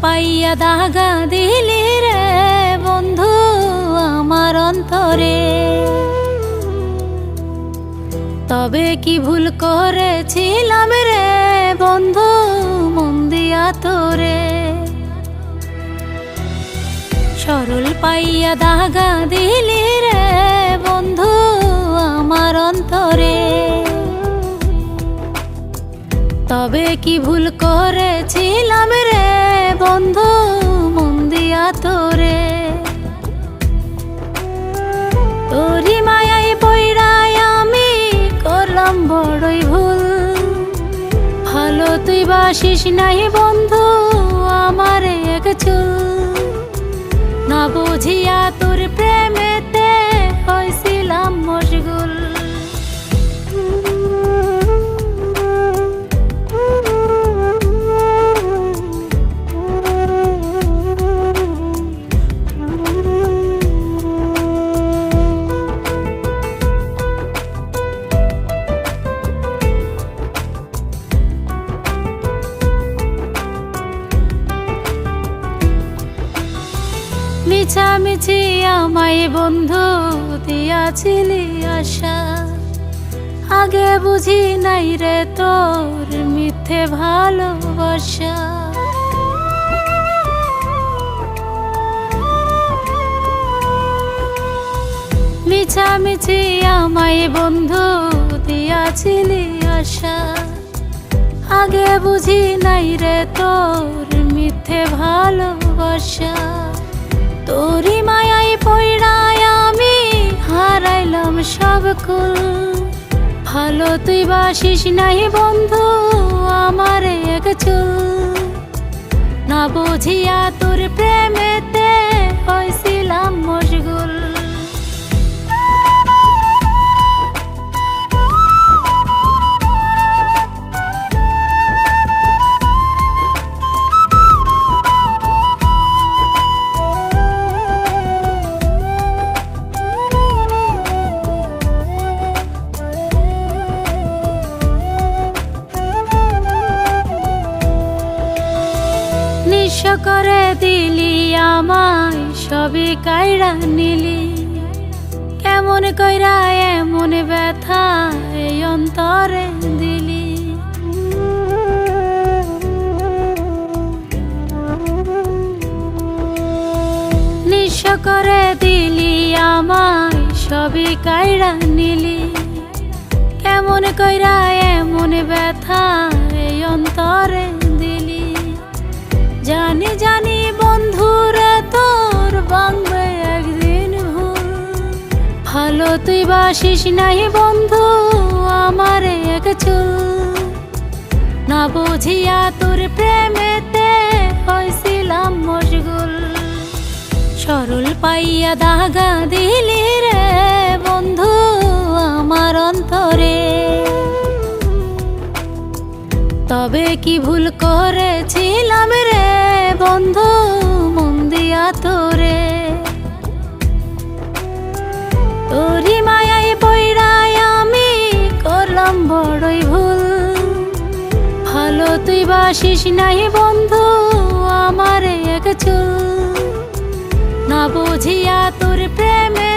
পাইয়া দাগা দিলি রে বন্ধু আমার অন্তরে। তবে কি ভুল করেছিলাম রে বন্ধু মন দিয়া তোরে। সরল পাইয়া দাগা দিলি রে বন্ধু আমার অন্তরে। তবে কি ভুল করেছিলাম রে বন্ধু মন দিয়া তোরে। তোরি মায়াই পইড়াই আমি করলাম বড়ই ভুল। ভালো তুই বাসিস নাই বন্ধু আমার এক চুল। না বুঝিয়া তোর প্রেমেতে হইছিলাম মশগুল। মিছামিছি আমায় বন্ধু দিয়াছিলি আশা। আগে বুঝি নাই রে তোর মিথ্যে ভালোবাসা। মিছামিছি আমায় বন্ধু দিয়াছিলি আশা। আগে বুঝি নাই রে তোর মিথ্যে ভালোবাসা। তোরি মায়াই পইড়াই আমি হারাইলাম সব কুল। ভালো তুই বাসিস নাই বন্ধু আমার এক চুল। না বুঝিয়া তোর প্রেমেতে হইছিলাম মশগুল। নিঃস্ব করে দিলি আমায় সবই কাইরা নিলি। কেমন কইরা এমন ব্যথা এই অন্তরে দিলি। নিঃস্ব করে দিলি আমায় সবই কাইরা নিলি। কেমন কইরা এমন ব্যথা এই অন্তরে দিলি। জানি জানি বন্ধুরে তোর ভাঙবে একদিন ভুল। ভালো তুই বাসিস নাই বন্ধু আমার এক চুল। না বুঝিয়া তোর প্রেমেতে হইছিলাম মশগুল। সরল পাইয়া দাগা দিলি রে বন্ধু আমার অন্তরে। তবে কি ভুল করেছিলাম রে বন্ধু মন দিয়া তোরে। তোরি মায়াই পইড়াই আমি করলাম বড়ই ভুল। ভালো তুই বাসিস নাই বন্ধু আমার এক চুল। না বুঝিয়া তোর প্রেমে